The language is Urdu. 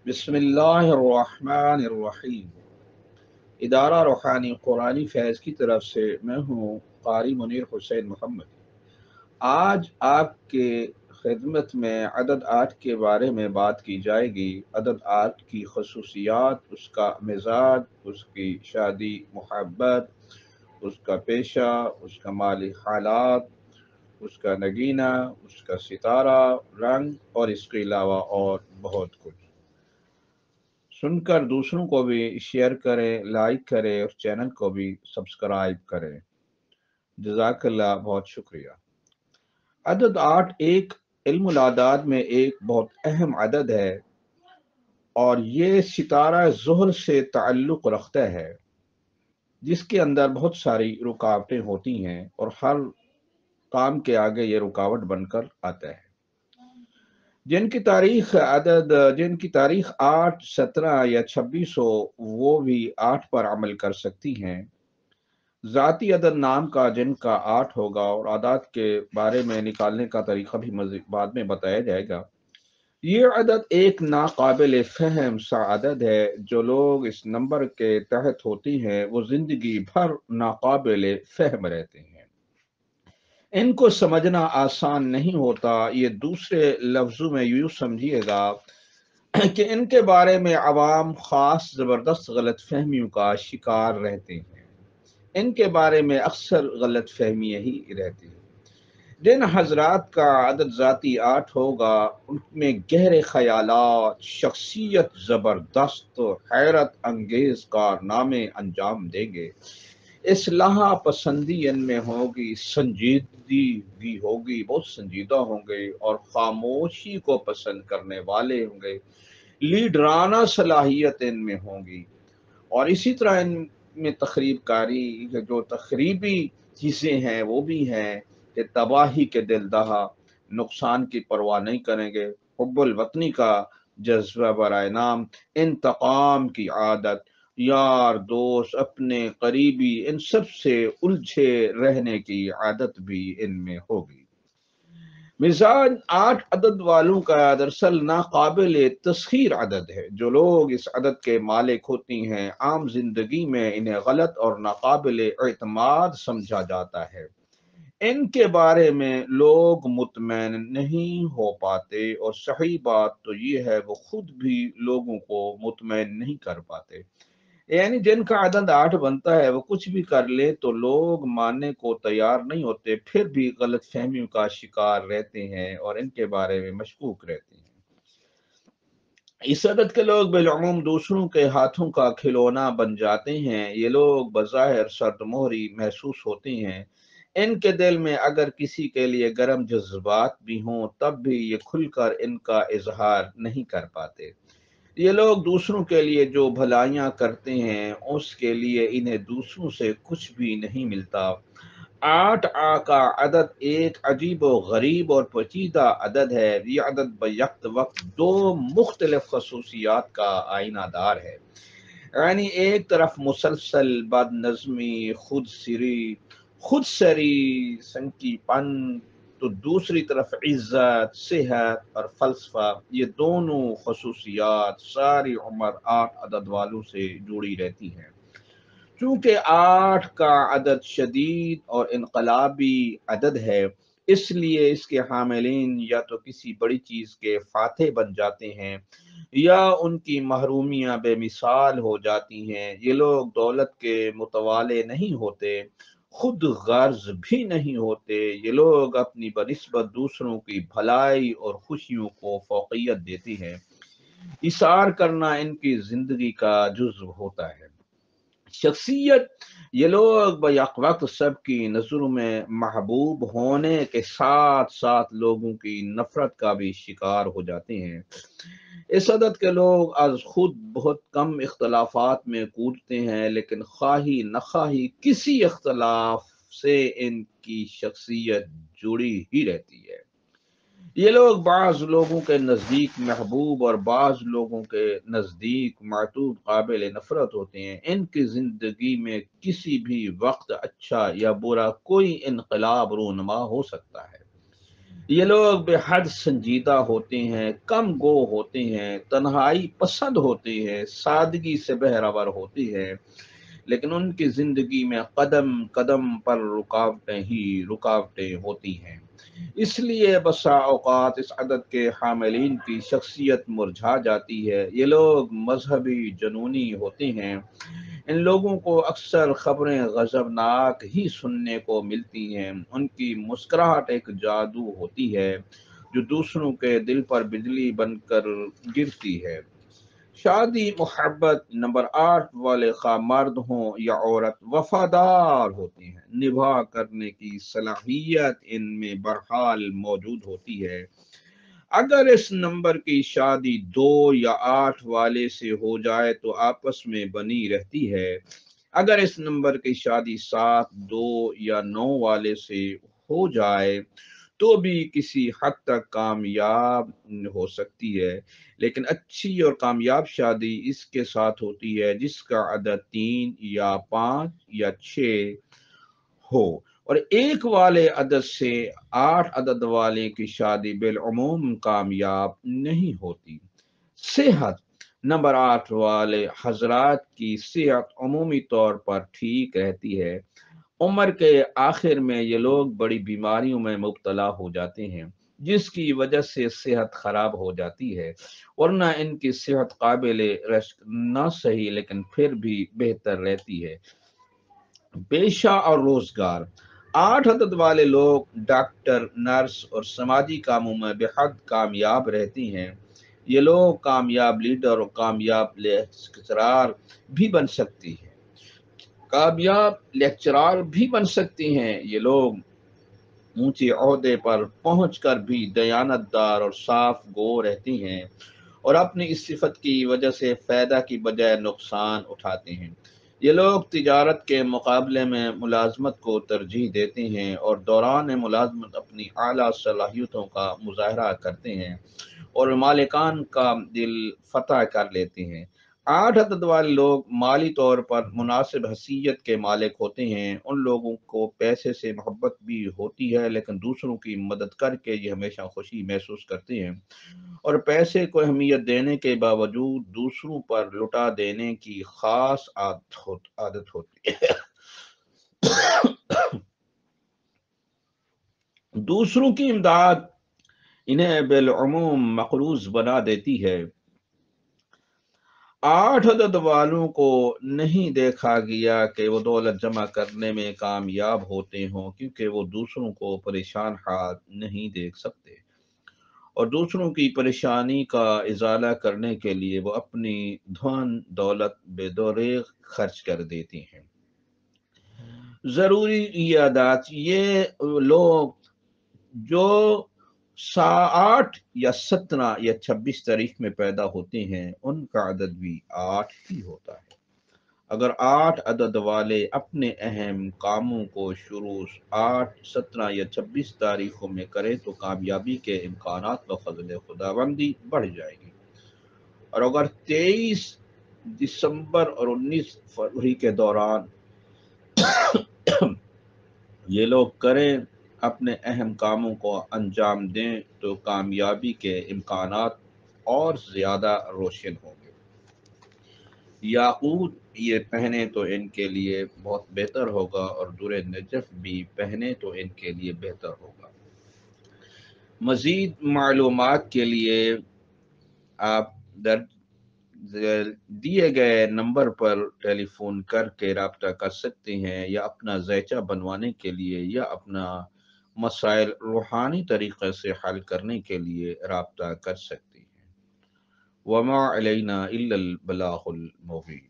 بسم اللہ الرحمن الرحیم۔ ادارہ روحانی قرآنی فیض کی طرف سے میں ہوں قاری منیر حسین محمد۔ آج آپ کے خدمت میں عدد 8 کے بارے میں بات کی جائے گی۔ عدد 8 کی خصوصیات، اس کا مزاج، اس کی شادی محبت، اس کا پیشہ، اس کا مالی حالات، اس کا نگینہ، اس کا ستارہ رنگ اور اس کے علاوہ اور بہت کچھ۔ سن کر دوسروں کو بھی شیئر کریں، لائک کریں اور چینل کو بھی سبسکرائب کریں۔ جزاک اللہ، بہت شکریہ۔ عدد 8 ایک علم الاعداد میں ایک بہت اہم عدد ہے اور یہ ستارہ زحل سے تعلق رکھتا ہے، جس کے اندر بہت ساری رکاوٹیں ہوتی ہیں اور ہر کام کے آگے یہ رکاوٹ بن کر آتا ہے۔ جن کی تاریخ 8، 17 یا 26 ہو، وہ بھی 8 پر عمل کر سکتی ہیں۔ ذاتی عدد نام کا جن کا 8 ہوگا اور اعداد کے بارے میں نکالنے کا طریقہ بھی بعد میں بتایا جائے گا۔ یہ عدد ایک ناقابل فہم سا عدد ہے۔ جو لوگ اس نمبر کے تحت ہوتے ہیں وہ زندگی بھر ناقابل فہم رہتے ہیں۔ ان کو سمجھنا آسان نہیں ہوتا۔ یہ دوسرے لفظوں میں یوں سمجھیے گا کہ ان کے بارے میں عوام خاص زبردست غلط فہمیوں کا شکار رہتے ہیں۔ ان کے بارے میں اکثر غلط فہمیاں ہی رہتی ہیں۔ جن حضرات کا عدد ذاتی 8 ہوگا، ان میں گہرے خیالات، شخصیت زبردست، حیرت انگیز کارنامے انجام دیں گے۔ اصلاح پسندی ان میں ہوگی، سنجیدگی ہوگی، بہت سنجیدہ ہوں گے اور خاموشی کو پسند کرنے والے ہوں گے۔ لیڈرانہ صلاحیت ان میں ہوں گی اور اسی طرح ان میں تخریب کاری، جو تخریبی چیزیں ہیں وہ بھی ہیں کہ تباہی کے دل دہا، نقصان کی پرواہ نہیں کریں گے، حب الوطنی کا جذبہ برائے نام، انتقام کی عادت، یار دوست اپنے قریبی ان سب سے الجھے رہنے کی عادت بھی ان میں ہوگی۔ مزاج 8 عدد والوں کا دراصل ناقابل تسخیر عدد ہے۔ جو لوگ اس عدد کے مالک ہوتی ہیں، عام زندگی میں انہیں غلط اور ناقابل اعتماد سمجھا جاتا ہے۔ ان کے بارے میں لوگ مطمئن نہیں ہو پاتے اور صحیح بات تو یہ ہے وہ خود بھی لوگوں کو مطمئن نہیں کر پاتے۔ یعنی جن کا عدد 8 بنتا ہے وہ کچھ بھی کر لے تو لوگ ماننے کو تیار نہیں ہوتے، پھر بھی غلط فہمیوں کا شکار رہتے ہیں اور ان کے بارے میں مشکوک رہتے ہیں۔ اس عدد کے لوگ بالعموم دوسروں کے ہاتھوں کا کھلونا بن جاتے ہیں۔ یہ لوگ بظاہر سرد مہری محسوس ہوتے ہیں۔ ان کے دل میں اگر کسی کے لیے گرم جذبات بھی ہوں تب بھی یہ کھل کر ان کا اظہار نہیں کر پاتے۔ یہ لوگ دوسروں کے لیے جو بھلائیاں کرتے ہیں اس کے لیے انہیں دوسروں سے کچھ بھی نہیں ملتا۔ 8 کا عدد ایک عجیب و غریب اور پیچیدہ عدد ہے۔ یہ عدد بیک وقت دو مختلف خصوصیات کا آئینہ دار ہے۔ یعنی ایک طرف مسلسل بد نظمی، خود سری سنکی پن، تو دوسری طرف عزت، صحت اور فلسفہ۔ یہ دونوں خصوصیات ساری عمر 8 عدد والوں سے جڑی رہتی ہیں۔ چونکہ 8 کا عدد شدید اور انقلابی عدد ہے، اس لیے اس کے حاملین یا تو کسی بڑی چیز کے فاتح بن جاتے ہیں یا ان کی محرومیاں بے مثال ہو جاتی ہیں۔ یہ لوگ دولت کے متوالے نہیں ہوتے، خود غرض بھی نہیں ہوتے۔ یہ لوگ اپنی بنسبت دوسروں کی بھلائی اور خوشیوں کو فوقیت دیتے ہیں۔ اثار کرنا ان کی زندگی کا جزو ہوتا ہے۔ شخصیت، یہ لوگ بیک وقت سب کی نظروں میں محبوب ہونے کے ساتھ ساتھ لوگوں کی نفرت کا بھی شکار ہو جاتے ہیں۔ اس عدد کے لوگ از خود بہت کم اختلافات میں کودتے ہیں، لیکن خواہی نخواہی کسی اختلاف سے ان کی شخصیت جڑی ہی رہتی ہے۔ یہ لوگ بعض لوگوں کے نزدیک محبوب اور بعض لوگوں کے نزدیک معتود قابل نفرت ہوتے ہیں۔ ان کی زندگی میں کسی بھی وقت اچھا یا برا کوئی انقلاب رونما ہو سکتا ہے۔ یہ لوگ بے حد سنجیدہ ہوتے ہیں، کم گو ہوتے ہیں، تنہائی پسند ہوتے ہیں، سادگی سے بہرور ہوتے ہیں، لیکن ان کی زندگی میں قدم قدم پر رکاوٹیں ہی رکاوٹیں ہوتی ہیں۔ اس لیے بسا اوقات اس عدد کے حاملین کی شخصیت مرجھا جاتی ہے۔ یہ لوگ مذہبی جنونی ہوتے ہیں۔ ان لوگوں کو اکثر خبریں غضبناک ہی سننے کو ملتی ہیں۔ ان کی مسکراہٹ ایک جادو ہوتی ہے جو دوسروں کے دل پر بجلی بن کر گرتی ہے۔ شادی محبت نمبر 8 والے خواہ مرد ہوں یا عورت وفادار ہوتے ہیں، نبھا کرنے کی صلاحیت ان میں بہرحال موجود ہوتی ہے۔ اگر اس نمبر کی شادی 2 یا 8 والے سے ہو جائے تو آپس میں بنی رہتی ہے۔ اگر اس نمبر کی شادی 7، 2 یا 9 والے سے ہو جائے تو بھی کسی حد تک کامیاب ہو سکتی ہے، لیکن اچھی اور کامیاب شادی اس کے ساتھ ہوتی ہے جس کا عدد 3 یا 5 یا 6 ہو، اور 1 والے عدد سے 8 عدد والے کی شادی بالعموم کامیاب نہیں ہوتی۔ صحت نمبر 8 والے حضرات کی صحت عمومی طور پر ٹھیک رہتی ہے۔ عمر کے آخر میں یہ لوگ بڑی بیماریوں میں مبتلا ہو جاتے ہیں جس کی وجہ سے صحت خراب ہو جاتی ہے، ورنہ ان کی صحت قابل رشک نہ صحیح لیکن پھر بھی بہتر رہتی ہے۔ پیشہ اور روزگار 8 عدد والے لوگ ڈاکٹر، نرس اور سماجی کاموں میں بے حد کامیاب رہتے ہیں۔ یہ لوگ کامیاب لیڈر اور کامیاب لیکچرار بھی بن سکتی ہیں، کامیاب لیکچرار بھی بن سکتی ہیں۔ یہ لوگ اونچے عہدے پر پہنچ کر بھی دیانت دار اور صاف گو رہتے ہیں اور اپنی اس صفت کی وجہ سے فائدہ کی بجائے نقصان اٹھاتے ہیں۔ یہ لوگ تجارت کے مقابلے میں ملازمت کو ترجیح دیتے ہیں اور دوران ملازمت اپنی اعلیٰ صلاحیتوں کا مظاہرہ کرتے ہیں اور مالکان کا دل فتح کر لیتے ہیں۔ 8 عدد والے لوگ مالی طور پر مناسب حیثیت کے مالک ہوتے ہیں۔ ان لوگوں کو پیسے سے محبت بھی ہوتی ہے لیکن دوسروں کی مدد کر کے یہ ہمیشہ خوشی محسوس کرتے ہیں اور پیسے کو اہمیت دینے کے باوجود دوسروں پر لٹا دینے کی خاص عادت ہوتی ہے۔ دوسروں کی امداد انہیں بالعموم مقروض بنا دیتی ہے۔ 8 عدد والوں کو نہیں دیکھا گیا کہ وہ دولت جمع کرنے میں کامیاب ہوتے ہوں کیونکہ وہ دوسروں کو پریشان حال نہیں دیکھ سکتے اور دوسروں کی پریشانی کا ازالہ کرنے کے لیے وہ اپنی دھن دولت بے دریغ خرچ کر دیتے ہیں۔ ضروری یادات یہ لوگ جو 8 یا 17 یا 26 تاریخ میں پیدا ہوتے ہیں ان کا عدد بھی 8 ہی ہوتا ہے۔ اگر 8 عدد والے اپنے اہم کاموں کو شروع 8، 17 یا 26 تاریخوں میں کریں تو کامیابی کے امکانات بفضل خداوندی بڑھ جائیں گے، اور اگر 23 دسمبر اور 19 فروری کے دوران یہ لوگ کریں اپنے اہم کاموں کو انجام دیں تو کامیابی کے امکانات اور زیادہ روشن ہوں گے۔ یاقوت یہ پہنے تو ان کے لیے بہت بہتر ہوگا اور در نجف بھی پہنے تو ان کے لیے بہتر ہوگا۔ مزید معلومات کے لیے آپ دیے گئے نمبر پر ٹیلی فون کر کے رابطہ کر سکتے ہیں یا اپنا ذائچہ بنوانے کے لیے یا اپنا مسائل روحانی طریقے سے حل کرنے کے لیے رابطہ کر سکتے ہیں۔ وما علینا الا البلاغ المبین۔